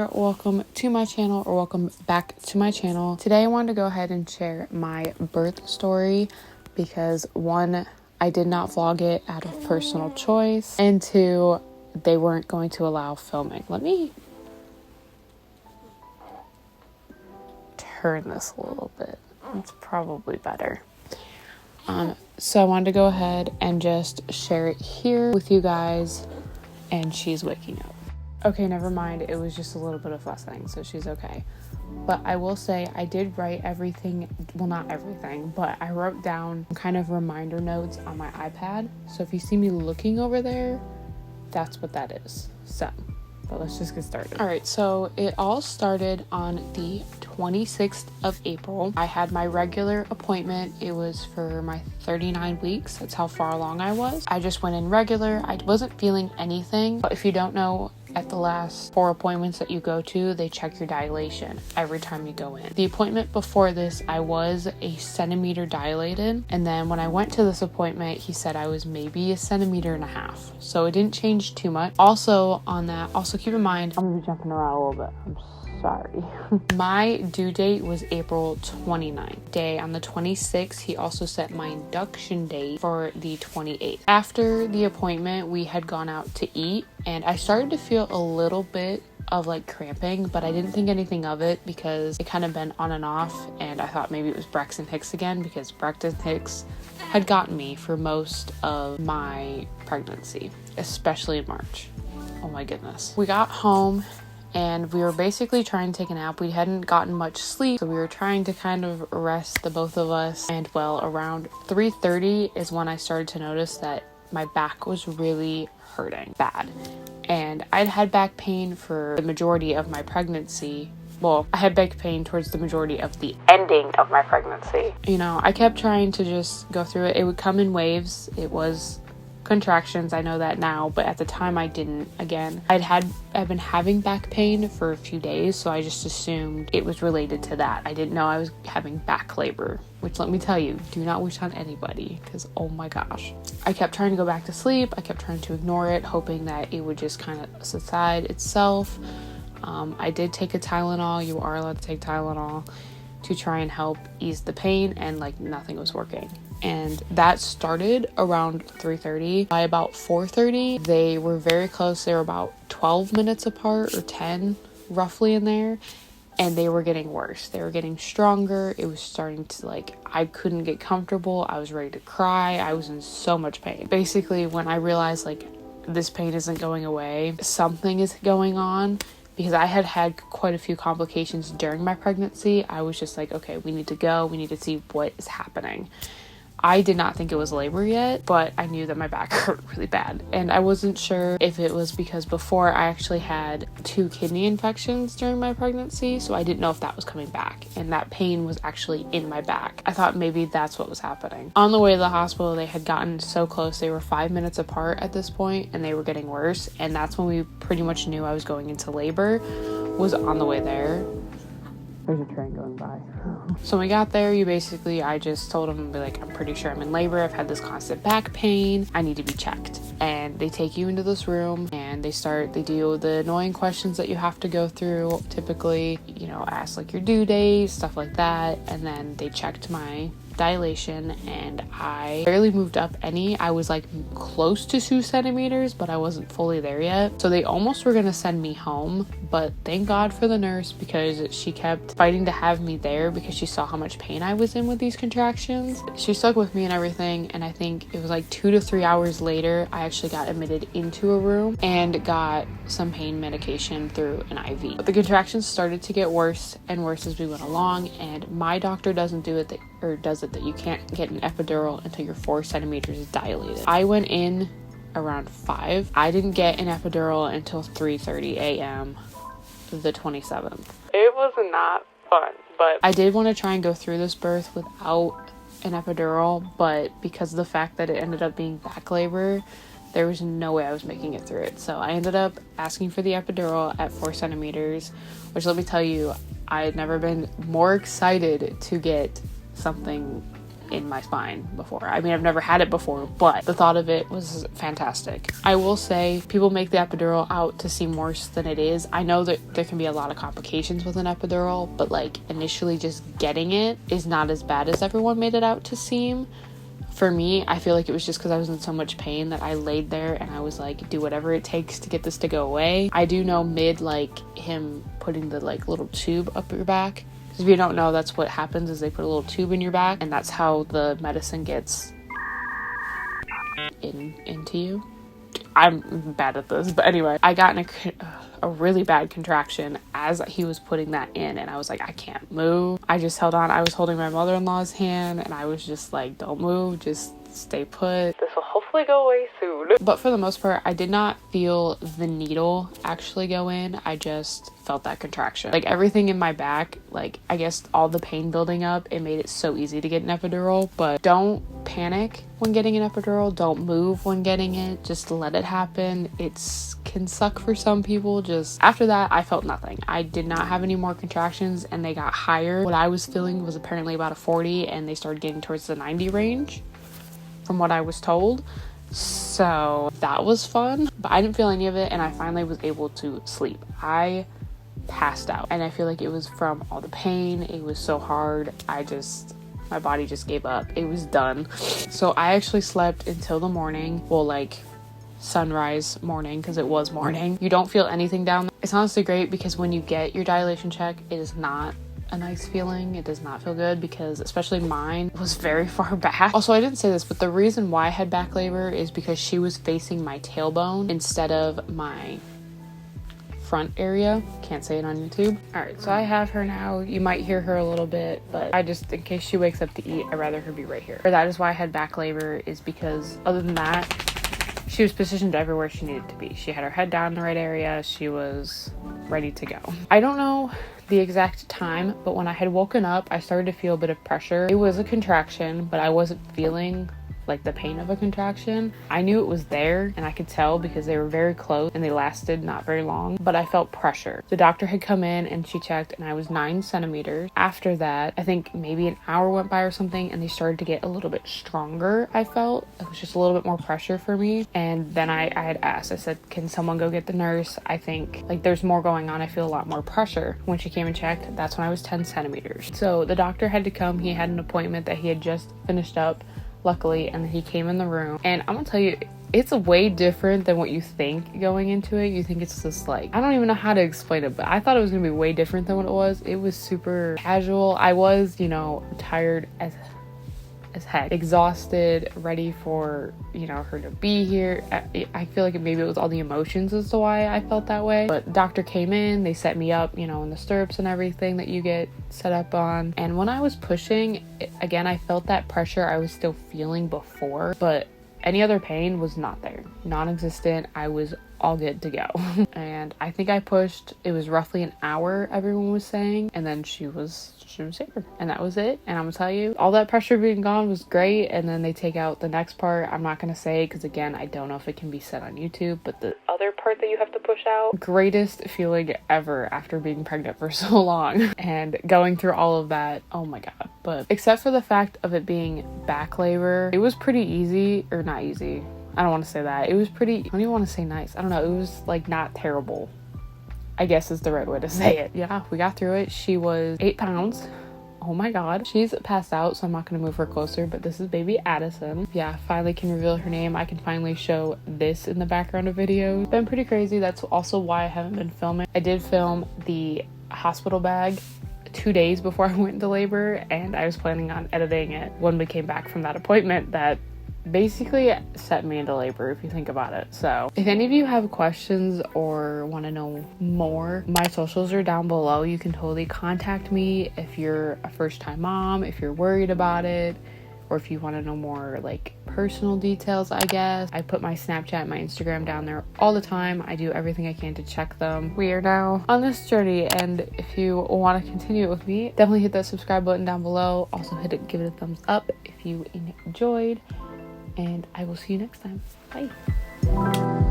there, welcome to my channel, or welcome back to my channel. Today I wanted to go ahead and share my birth story because one, I did not vlog it out of personal choice, and two, they weren't going to allow filming. Let me turn this a little bit. It's probably better. So I wanted to go ahead and just share it here with you guys, and she's waking up. Okay, never mind. It was just a little bit of fussing, so she's okay. But I will say I did write everything, well, not everything, but I wrote down kind of reminder notes on my iPad. So if you see me looking over there, that's what that is. So, but let's just get started. All right, so it all started on the 26th of April. I had my regular appointment. It was for my 39 weeks. That's how far along I was. I just went in regular. I wasn't feeling anything. But if you don't know, at the last 4 appointments that you go to, they check your dilation every time you go in. The appointment before this, I was a centimeter dilated. And then when I went to this appointment, he said I was maybe a centimeter and a half. So it didn't change too much. Also on that, also keep in mind, I'm gonna be jumping around a little bit. I'm sorry. My due date was April 29th. Day on the 26th, he also set my induction date for the 28th. After the appointment, we had gone out to eat, and I started to feel a little bit of like cramping, but I didn't think anything of it because it kind of been on and off, and I thought maybe it was Braxton Hicks again because Braxton Hicks had gotten me for most of my pregnancy, especially in March. Oh my goodness. We got home and we were basically trying to take a nap. We hadn't gotten much sleep, so we were trying to kind of rest, the both of us. And well, around 3:30 is when I started to notice that my back was really hurting bad. And I'd had back pain for the majority of my pregnancy. Well, I had back pain towards the majority of the ending of my pregnancy. You know, I kept trying to just go through it. It would come in waves. It was contractions, I know that now, but at the time I didn't. Again, I've been having back pain for a few days, so I just assumed it was related to that. I didn't know I was having back labor, which, let me tell you, do not wish on anybody, because oh my gosh. I kept trying to go back to sleep. I kept trying to ignore it, hoping that it would just kind of subside itself. I did take a Tylenol. You are allowed to take Tylenol to try and help ease the pain, and like nothing was working. And that started around 3:30. By about 4:30, they were very close. They were about 12 minutes apart, or 10 roughly in there. And they were getting worse. They were getting stronger. It was starting to I couldn't get comfortable. I was ready to cry. I was in so much pain. Basically, when I realized this pain isn't going away, something is going on. Because I had had quite a few complications during my pregnancy, I was just like, okay, we need to go. We need to see what is happening. I did not think it was labor yet, but I knew that my back hurt really bad. And I wasn't sure if it was because before I actually had 2 kidney infections during my pregnancy, so I didn't know if that was coming back. And that pain was actually in my back. I thought maybe that's what was happening. On the way to the hospital, they had gotten so close. They were 5 minutes apart at this point, and they were getting worse. And that's when we pretty much knew I was going into labor, was on the way there. There's a train going by. So when we got there, I just told them, I'm pretty sure I'm in labor. I've had this constant back pain. I need to be checked. And they take you into this room and they do the annoying questions that you have to go through. Typically, ask your due date, stuff like that. And then they checked my dilation, and I barely moved up any. I was close to 2 centimeters, but I wasn't fully there yet. So they almost were gonna send me home, but thank God for the nurse, because she kept fighting to have me there because she saw how much pain I was in with these contractions. She stuck with me and everything, and I think it was 2 to 3 hours later, I actually got admitted into a room and got some pain medication through an IV. But the contractions started to get worse and worse as we went along, and my doctor doesn't do it that you can't get an epidural until you're 4 centimeters dilated. I went in around 5. I didn't get an epidural until 3:30 a.m. the 27th. It was not fun, but I did want to try and go through this birth without an epidural, but because of the fact that it ended up being back labor, there was no way I was making it through it. So I ended up asking for the epidural at 4 centimeters, which, let me tell you, I had never been more excited to get something in my spine before. I mean, I've never had it before, but the thought of it was fantastic. I will say people make the epidural out to seem worse than it is. I know that there can be a lot of complications with an epidural, but like initially just getting it is not as bad as everyone made it out to seem. For me, I feel like it was just because I was in so much pain that I laid there and I was like, do whatever it takes to get this to go away. I do know mid like him putting the like little tube up your back. Because if you don't know, that's what happens is they put a little tube in your back and that's how the medicine gets into you. I'm bad at this, but anyway, I got in a really bad contraction as he was putting that in, and I was like, I can't move. I just held on. I was holding my mother-in-law's hand, and I was just like, don't move, just stay put. This will hopefully go away soon. But for the most part, I did not feel the needle actually go in. I just felt that contraction. Like everything in my back, like I guess all the pain building up, it made it so easy to get an epidural. But don't panic when getting an epidural. Don't move when getting it. Just let it happen. It's can suck for some people. Just after that, I felt nothing. I did not have any more contractions and they got higher. What I was feeling was apparently about a 40 and they started getting towards the 90 range from what I was told. So that was fun, but I didn't feel any of it and I finally was able to sleep. I passed out and I feel like it was from all the pain. It was so hard. My body just gave up. It was done. So I actually slept until the morning. Well, like sunrise morning, because it was morning. You don't feel anything down there. It's honestly great because when you get your dilation check, it is not a nice feeling. It does not feel good because especially mine was very far back. Also, I didn't say this, but the reason why I had back labor is because she was facing my tailbone instead of my front area. Can't say it on YouTube. Alright, so I have her now. You might hear her a little bit, but I just, in case she wakes up to eat, I'd rather her be right here. Or that is why I had back labor, is because other than that, she was positioned everywhere she needed to be. She had her head down in the right area. She was ready to go. I don't know the exact time, but when I had woken up, I started to feel a bit of pressure. It was a contraction, but I wasn't feeling like the pain of a contraction. I knew it was there and I could tell because they were very close and they lasted not very long, but I felt pressure. The doctor had come in and she checked and I was 9 centimeters. After that, I think maybe an hour went by or something and they started to get a little bit stronger. I felt it was just a little bit more pressure for me. And then I had asked, I said, can someone go get the nurse? I think like there's more going on. I feel a lot more pressure. When she came and checked, that's when I was 10 centimeters. So the doctor had to come. He had an appointment that he had just finished up, luckily, and he came in the room. And I'm gonna tell you, it's way different than what you think going into it. You think it's just like, I don't even know how to explain it, but I thought it was gonna be way different than what it was. It was super casual. I was, tired as heck, exhausted, ready for, her to be here. I feel like maybe it was all the emotions as to why I felt that way. But the doctor came in, they set me up, in the stirrups and everything that you get set up on. And when I was pushing, again, I felt that pressure I was still feeling before, but any other pain was not there, non-existent. I was all good to go. And I think I pushed, it was roughly an hour, everyone was saying, and then she was here, and that was it. And I'm gonna tell you, all that pressure being gone was great. And then they take out the next part. I'm not gonna say, because again, I don't know if it can be said on YouTube, but the other part that you have to push out, greatest feeling ever after being pregnant for so long and going through all of that. Oh my god. But except for the fact of it being back labor, it was pretty easy, or not easy, I don't want to say that. It was pretty, I don't even want to say nice. I don't know. It was like not terrible, I guess is the right way to say it. Yeah, we got through it. She was 8 pounds. Oh my god. She's passed out, so I'm not going to move her closer, but this is baby Addison. Yeah, finally can reveal her name. I can finally show this in the background of videos. It's been pretty crazy. That's also why I haven't been filming. I did film the hospital bag 2 days before I went into labor, and I was planning on editing it when we came back from that appointment that basically set me into labor, if you think about it. So if any of you have questions or want to know more, my socials are down below. You can totally contact me if you're a first-time mom, if you're worried about it, or if you want to know more like personal details. I guess I put my Snapchat, my Instagram down there all the time. I do everything I can to check them. We are now on this journey, and if you want to continue it with me, definitely hit that subscribe button down below. Also give it a thumbs up if you enjoyed, and I will see you next time. Bye.